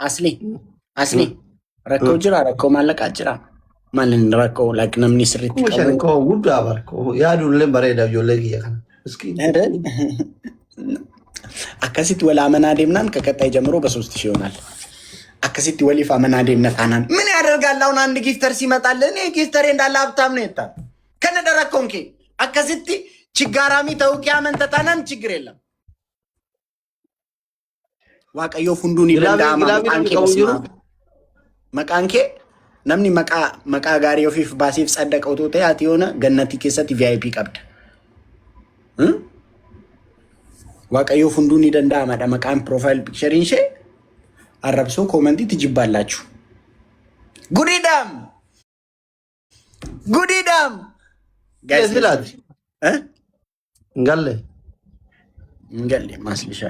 asli rakkoo jira rakkoo maallaqaa jira maalin rakkoo like namni sirriitti qabu ko guddaa barko yaadullee bareeda ijoollee kiyya kana miskiin akkasitti wala amanaa deemnaan ከቀጣይ ጀምሮ በ3000 ይሆናል akkasitti waliif amanaa deemna taanaan ምን ያደርጋል አሁን አንድ ጊፍተር ሲመጣል እኔ ጊፍተር እንዳለ ሀብታም ነው የታ ከነደረኮንኬ akkasitti ችጋራሚ ተውቂያ መንተታናን ችግር የለም waaqayyo funduun ilaalama maqaanke namni maqaa gaarii ofiif baasiif saddaqoo ta'e ati yoona gannati keessatti VIP qabda waaqayyo funduun danda'amadha maqaan profile picture ishee arrabsoo comment tijibballachu gudidam guys ngalle maslisha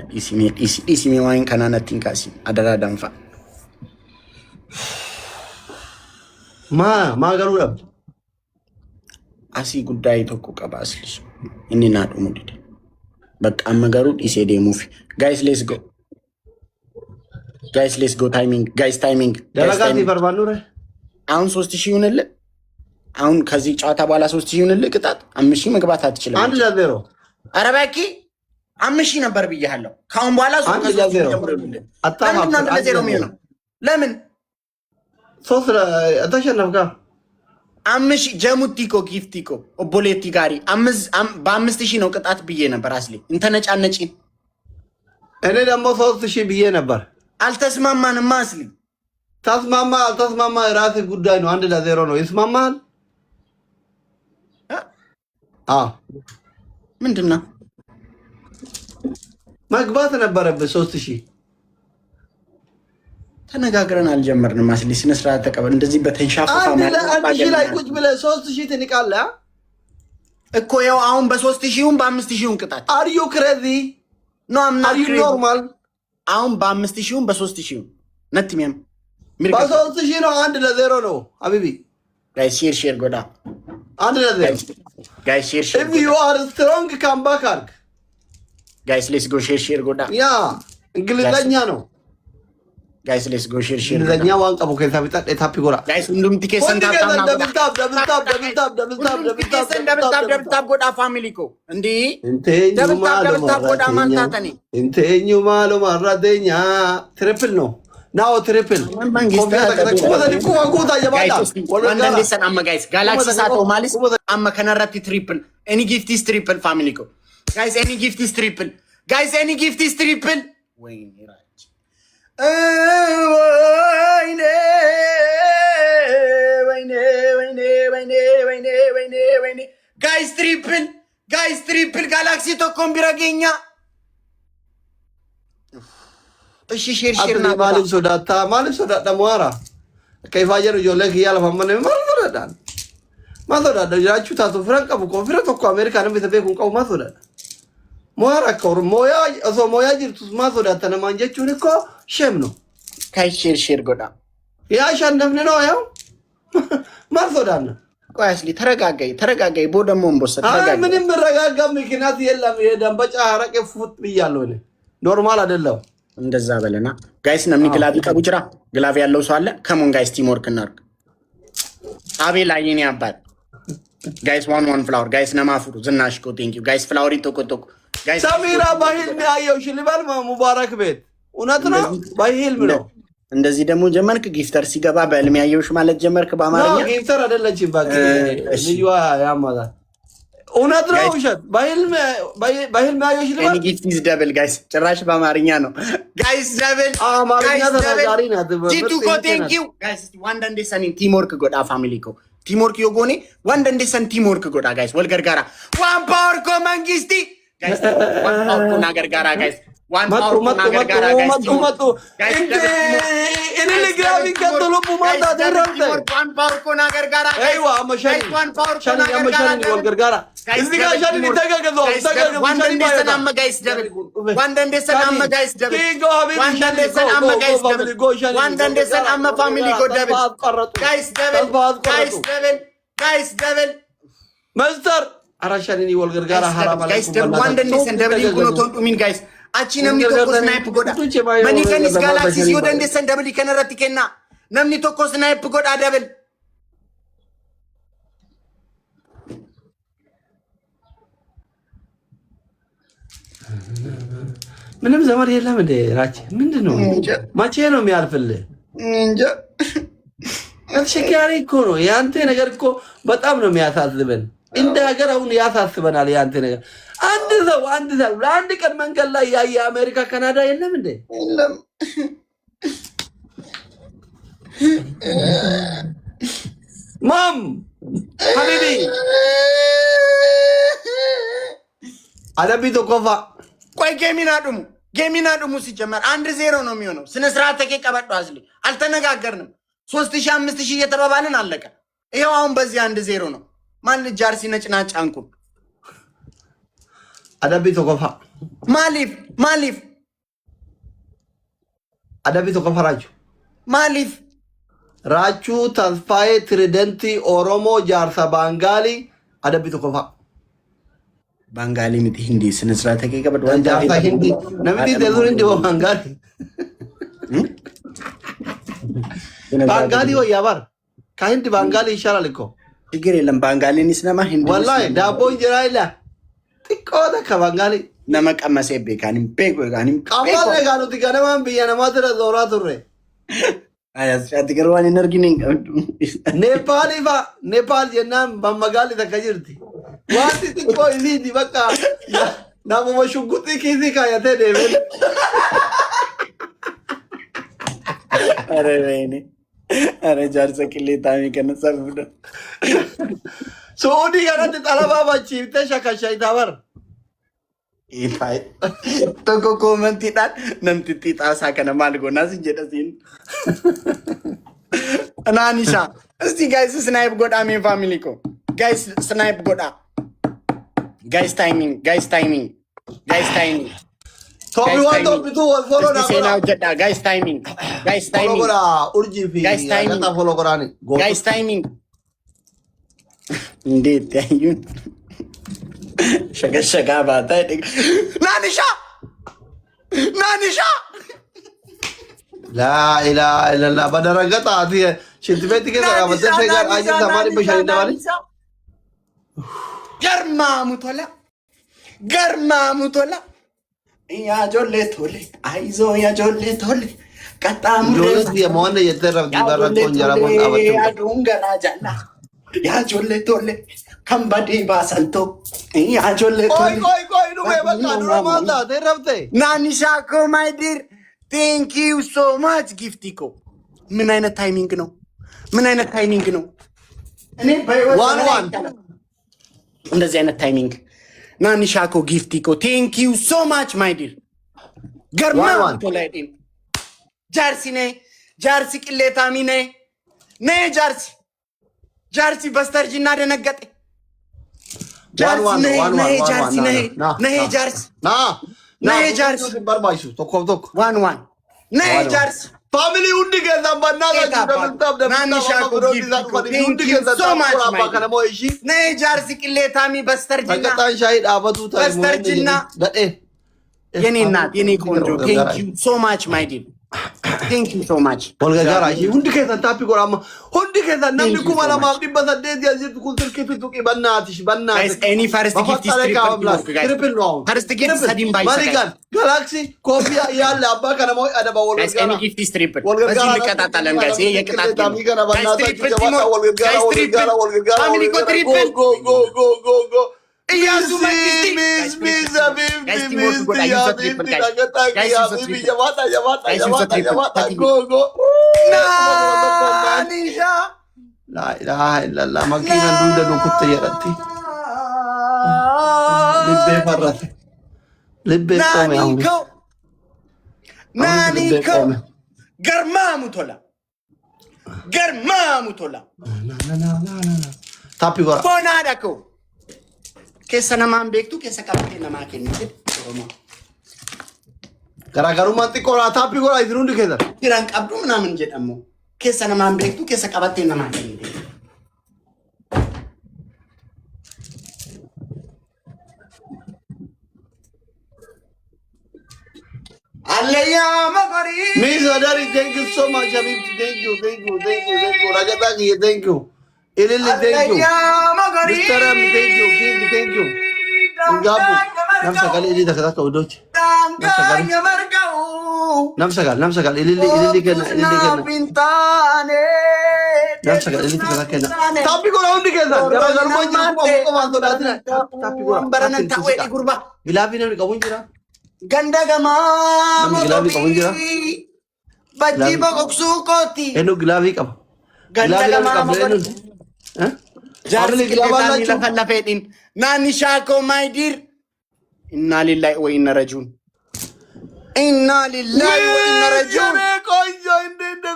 isimi wain kanana tinkasi adara danfa ma garura asi guddai tokko qaba aslis inni na dhumu dide bak amma garu ise demufi guys let's go timing ደረጋቲ በርባኑረ አሁን 3000 ይሁንልህ አሁን ከዚህ ጨዋታ በኋላ 3000 ይሁንልህ ቅጣት 5000 መግባት አትችልም 1-0 አረባኪ 5000 ነበር ብያለሁ ካሁን በኋላ 1-0 ለምን ሶስት ተሸነፍካ 5000 ጀሙቲኮ ጊፍቲኮ ኦቦሌቲ ጋሪ በ5000 ነው ቅጣት ብዬ ነበር አስሊ እንተነጫነጪ እኔ ደግሞ 3000 ብዬ ነበር አልተስማማንም አስሊ አልተስማማ ራስ ጉዳይ ነው 1-0 ነው ይስማማል ምንድነው መግባት ነበረበት 3000 ተነጋግረን አልጀመርንም አስሊ ስነ ስርዓት ተቀበል እንደዚህ በተንሻፈፋ ማለት ላይ ቁጭ ብለህ 3000 ትንቃለህ እኮ ያው አሁን በ3000 በ5000 ቅጣት are you crazy no I'm not crazy normal አሁን በ5000 በ3000 ነትሚያም በ3000 ነው 1-0 ነው ሀቢቢ ጋይስ ሼር ጎዳ 1-0 ጋይስ ሼር if you are strong come back arg guys let's go ሼር ጎዳ ያ እንግሊዘኛ ነው guys let's go ሼር እንግሊዘኛ ዋንቃ ቦከታ ቢጣ ታፒ ጎራ guys ሁሉም ቲኬሰን ታፕ ጎዳ ፋሚሊ ኮ እንዴ ደብልታፕ ጎዳ ማንታተኒ እንቴኙ ማሎ ማራደኛ ትሪፕል ነው ናው ትሪፕል ወንደንደሰን አማ ጋይስ ጋላክሲ ሳቶ ማሊስ አማ ከነራቲ ትሪፕል ኤኒ ጊፍት ኢዝ ትሪፕል ፋሚሊ ኮ guys any gift is triple ወይኔ ራጭ ወይኔ guys triple ጋላክሲ ተኮም ቢረገኛ እሺ ሼር ና ማለም ሶዳታ ሞራ ከይፋጀር ጆለክ ያለፈመነ ማሶዳዳ ጃቹ ታቶ ፍራንካ ኮንፈረንስ እኮ አሜሪካ ነው በተበኩን ቀው ማሶዳዳ ሞራ ኮር ሞያ ጅርቱስ ማሶዳታ ነማንጀቹን እኮ ሸም ነው ካይ ሼር ጎዳ ያሻንደምን ነው ያው ማሶዳና ቆያስሊ ተረጋጋይ ቦደሞ እንቦሰ ተረጋጋይ ምንም ረጋጋ ምክንያት የለም የደንበጫ አረቄ ፉት ብያለሁ እኔ ኖርማል አይደለም እንደዛ በለና ጋይስ ነምኒ ግላቪ ቀቡጭራ ግላቪ ያለው ሰው አለ ከሞን ጋይስ ቲም ወርክ እናርግ አቤል አይኔ አባል ጋይስ ዋን ፍላወር ጋይስ ነማፉሩ ዝናሽ ኮ ቴንክ ዩ ጋይስ ፍላወሪ ተቆጥቁ ጋይስ ሰሚራ ባሂል ሚያየው ሽልባል ሙባረክ ቤት እውነት ነው ባሂል ነው እንደዚህ ደግሞ ጀመርክ ጊፍተር ሲገባ በልም ያየውሽ ማለት ጀመርክ በአማርኛ ጊፍተር አይደለችም ባክ ልጅዋ ያማዛ እውነት ነው ውሸት ባሂል ሚያየው ሽልባል ኤኒ ጊፍት ኢዝ ደብል ጋይስ ጭራሽ በአማርኛ ነው ጋይስ ደብል አማርኛ ተናጋሪ ናት ጂቱ ኮ ቴንክ ዩ ጋይስ ዋንዳንዴ ሰኒ ቲም ወርክ ጎዳ ፋሚሊ ኮ ቲም ወርክ yogoone wanda ndesan team work godha guys wal gargara one power ko mangisti guys one power ko na gargara guys one power ko na gargara guys guys ene le gravi katolo pumanda derante one power ko na gargara aywa amashani one power ko na wal gargara izdiga shani tagagazo wanda ndesan amma guys double wanda ndesan amma guys double wanda ndesan amma guys double wanda ndesan amma family go double guys double master arashani wal gargara harama guys double wanda ndesan double ko no tondu min guys Achi namni tokko snipe godha. Mani kanis galaxii si yoo dandeessan dabali kanarratti kenna. Namni tokko snipe godha dabal. ምንም ዘመድ የለም እንዴ ራች ምንድነው መቼ ነው የሚያልፍልህ እንጃ አስቸጋሪ እኮ ነው ያንተ ነገር እኮ በጣም ነው የሚያሳዝበን እንደ ሀገር አሁን ያሳስበናል ያንተ ነገር አንድ ሰው ለአንድ ቀን መንገድ ላይ ያየ አሜሪካ ካናዳ የለም እንዴ የለም ማም ሀቢቢ አለቢቶ ኮፋ ቆይ ጌሚና ዱሙ ሲጀመር 1-0 ነው የሚሆነው ስነ ስርዓት ተቀበጣው አዝሊ አልተነጋገርንም 3000 5000 እየተባባልን አለቀ ይሄው አሁን በዚህ 1-0 ነው ማን ጃርሲ ነጭናጭ አንኩ አዳቢቶ ኮፋ ማሊፍ አዳቢቶ ኮፋ ማሊፍ ራቹ ተስፋዬ ትሪደንቲ ኦሮሞ ጃርሳ ባንጋሊ አዳቢቶ ኮፋ ባንጋሊ ምት hindi ስነ ስርዓት ተቀበጣው ጃርሳ hindi ነምቲ ደዙር እንዲ ባንጋሊ ባንጋሊ ወይ ያባር ካይንድ ባንጋሊ ይሻላል እኮ ችግር የለም ባንጋሊን ይስነማ hindi ወላሂ ዳቦ እንጀራ ይላ ጥቆታ ከባንጋሊ ነመቀመሰ ቤካኒም ቤጎ ጋኒም ቀማለ ጋኑ ትገነማን በየነ ማድረ ዞራ ቱሬ አያስ አትገርዋን ኢነርጂኒን ኔፓል የናም በመጋሊ ተከጅርቲ ዋንቲ ጥቆ ይዚ በቃ ናሞ መሽጉጥ ኪዚ ካያተ ደብል አረ ጃርሰ ቅሌታሚ ከነሰብደ ሶዲ ጋር ተጣላባባቺ ተሻካሻይ ታበር ኢፋይ ተኮ ኮመንት ይጣል ነምጥጥ ጣሳ ከነ ማልጎና ሲጀደሲን አናኒሻ እስቲ ጋይስ ስናይፕ ጎዳ ሜ ፋሚሊ ኮ ጋይስ ስናይፕ ጎዳ ጋይስ ታይሚንግ ቶቢ ዋንቶ ቢቱ ፎሎ ዳ ሴና ጀዳ ጋይስ ታይሚንግ ጎዳ ኡርጂ ፊ ያታ ፎሎ ጎራኒ ጋይስ ታይሚንግ እንዴት ያዩን ሸገሸጋ ባታ ናኒሻ ላ ኢላሃ ኢላላህ በደረገጣ አቲ ሽንት ቤት ከዛ በተሸ ጋር አጂ ተማሪ በሻይ እንደማሪ ገርማ ሙቶላ ያ ጆሌ ቶሌ አይዞ ያ ጆሌ ቶሌ ቀጣም ጆሌ የሞነ የተረፍ ዲበረቶ እንጀራ ሞን አበተ ያ ዱንገና ጃላ ያ ጆሌ ቶሌ ከምባዲ ባሰንቶ ያ ጆሌ ቶሌ ቆይ ዱሜ በቃ ዱሮ ማታ ተረፍተ ናኒሻ ኮ ማይ ዲር ቴንክ ዩ ሶ ማች ጊፍቲኮ ምን አይነት ታይሚንግ ነው እኔ ዋን እንደዚህ አይነት ታይሚንግ ናኒሻኮ ጊፍቲኮ ቴንክ ዩ ሶ ማች ማይ ዲር ገርማ ቶላይዲን ጃርሲ ቅሌታሚ ነይ ጃርሲ በስተርጅና ደነገጠ ጃርሲ ፋሚሊ ሁንዲ ገዛ ባናጋችሁ ደምታብ ናኒሻኮ ቴንክ ዩ ሶ ማች ማይ ዲር ነይ ጃርሲ ቅሌታሚ በስተርጅና የኔ እናት የኔ ቆንጆ ቴንክ ዩ ሶ ማች ማይ ዲር ቴንክ ዩ ሶ ማች ወልጋጋራ ሁንዲ ከዛ ታፒ ጎራማ ሁንዲ ከዛ ነምኒ ኩማላ ማብዲ በሰደት ያዚት ኩንትር ኪፍቱ በናትሽ ጋይስ ኤኒ ፈርስት ጊፍት ትሪፕል ነው ፈርስት ጊፍት ሰዲም ባይ ማሪጋን ጋላክሲ ኮፒያ ያለ አባ ከነሞ አደባ ጋይስ ኤኒ ጊፍት ትሪፕል በዚህ እንቀጣጣለን ጋይስ ይሄ የቅጣት ፋሚሊ ኮ ትሪፕል ጎ እያሱ ገርማሙቶላ ታፒ ጎራ ቦናዳኮ keessa namaan beektu keessa qabatee namaa kennite oromoo garaagarummaan xiqqoodhaa taappii godhaa isin hundi keessan firaan qabdu ምናምን jedhamu keessa namaan beektu keessa qabatee namaa kennite Alaya magari. Miss Adari, thank you so much, Habib. Thank you. Ragataki, thank you. Ilili, thank you. Alaya magari. Mr. M, thank you. King, thank you. Ngabu. Namsa kali ili dakata ka udoch. Namsa kali. Namsa kali. Ilili kena. Pintane. Namsa kali ili kena. Tapi ko raundi kena. Gara mo ko mando datina. Tapi ko. Baranan tawe di kurba. Gilabi na ka bunjira. Ganda gama. Gilabi ka bunjira. Baji bokok sukoti. Eno gilabi ka. Ganda gama. Ha? Jarsi kita nilakan lafetin. Nani shako my dear. Inna lillahi wa inna rajiun. Inna lillahi wa inna rajiun.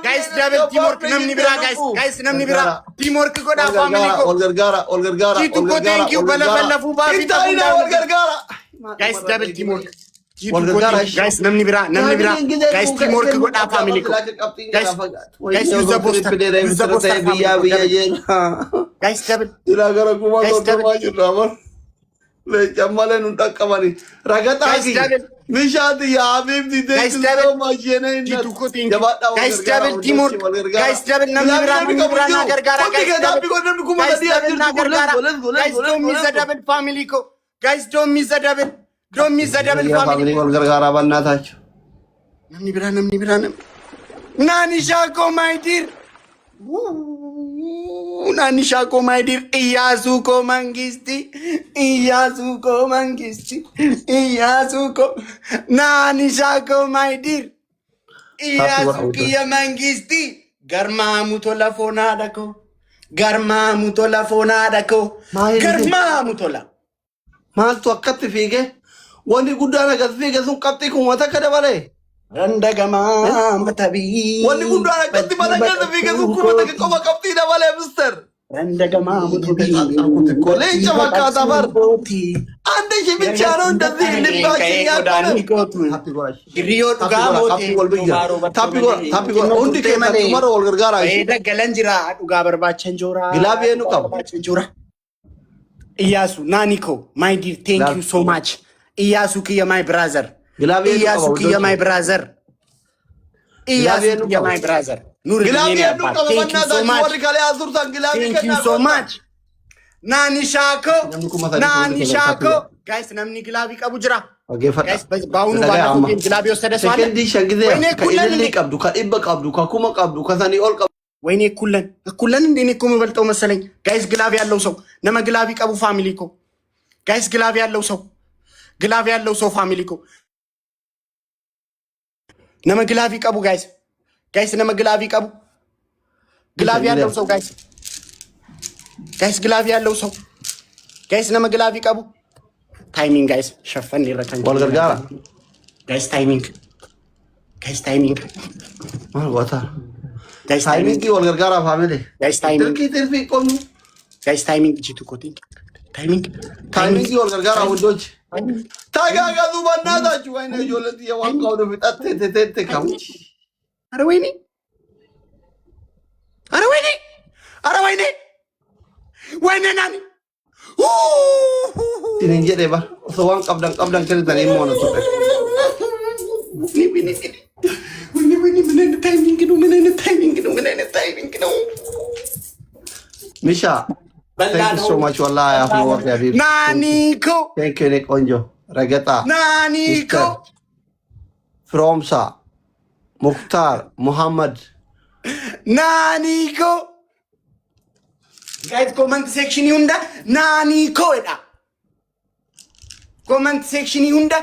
Guys, double teamwork namni bira guys. Guys, namni bira teamwork ko da family ko. Olgargara. Jitu ko thank you bala fu ba fi ta Olgargara. Guys, double teamwork. Guys, namni bira. Guys, teamwork ko da family ko. Guys, use the poster. Guys, double. Ilagara kuma to maju ramar. Le chamale nunta kamari. Ragataki. Mishati ya Habib di thank you so much yene. Jitu ko thank you. Guys, double teamwork. Guys, double namni bira na gargara. Guys, don't miss the double family ko. Guys, don't miss the double. Don't miss the double family. Olgargara bannatachu. Namni bira. Nani shako my dear. Nani shako my dear. Iyasu ko mangisti. Nani shako my dear. Iyasu kiya mangisti. Garma mutola fonada ko. Garma mutola. Maaltu akkatti fiige wanti guddaan akkatti fiige sun qabxii kun wata akka dabale. Randa gama matabii. Wanti guddaan akkatti mana keessa fiige sun kun wata qofa qabxii dabale mister. Randa gama matabii. Leenca fakkaata bar. Ande shimichaanoo ndatti libbaa keenyaa. Hiriyoo dhugaa moote. Tappi godha hundi keessa dhumara wal gargaara. Daggalan jira dhugaa barbaachan joora. Gilaabee nu qaba. Iyasu, Naniko, my dear, thank you so much. Iyasu Kiya, my brother. Iyasu Kiya, my brother. Iyasu Kiya, my brother. Thank you so much. Nani Shako. Guys, namni Gilabi Kabujra. Guys, baunu bana Gilabi osada swala. Second dish agide. Ka ilili qabdu, ka ibba qabdu, ka kuma qabdu, ka sani ol qabdu. ወይኔ ኩለን እንደኔ እኮ የምበልጠው መሰለኝ። ጋይስ ግላቭ ያለው ሰው ነመ ግላቭ ይቀቡ ፋሚሊ እኮ ጋይስ ግላቭ ያለው ሰው ፋሚሊ እኮ ነመ ግላቭ ይቀቡ ጋይስ ነመ ግላቭ ይቀቡ ግላቭ ያለው ሰው ጋይስ ግላቭ ያለው ሰው ጋይስ ነመ ግላቭ ይቀቡ ታይሚንግ ጋይስ ሸፈን ይረከን ወልገርጋራ ጋይስ ታይሚንግ ማልዋታ Timing ki wal gargara family. Guys, timing. Tirfi konu. Guys, timing jitu ko think. Timing ki wal gargara wudoj. Taga ga du banna da chuaine jolati ya wan kaunu bitatte te kam. Are wayne. Wayne nani. Tinin jede ba. So wan qabdan kene tani mo na to. Ni. When timing no. Misha, thank you so much. Wallahi, I have work Habib. Naniko. Thank you, Nick Onjo. Ragata. Naniko. Fromsa. Mukhtar. Muhammad. Naniko. Guys, comment section yunda. Naniko eda. Comment section yunda.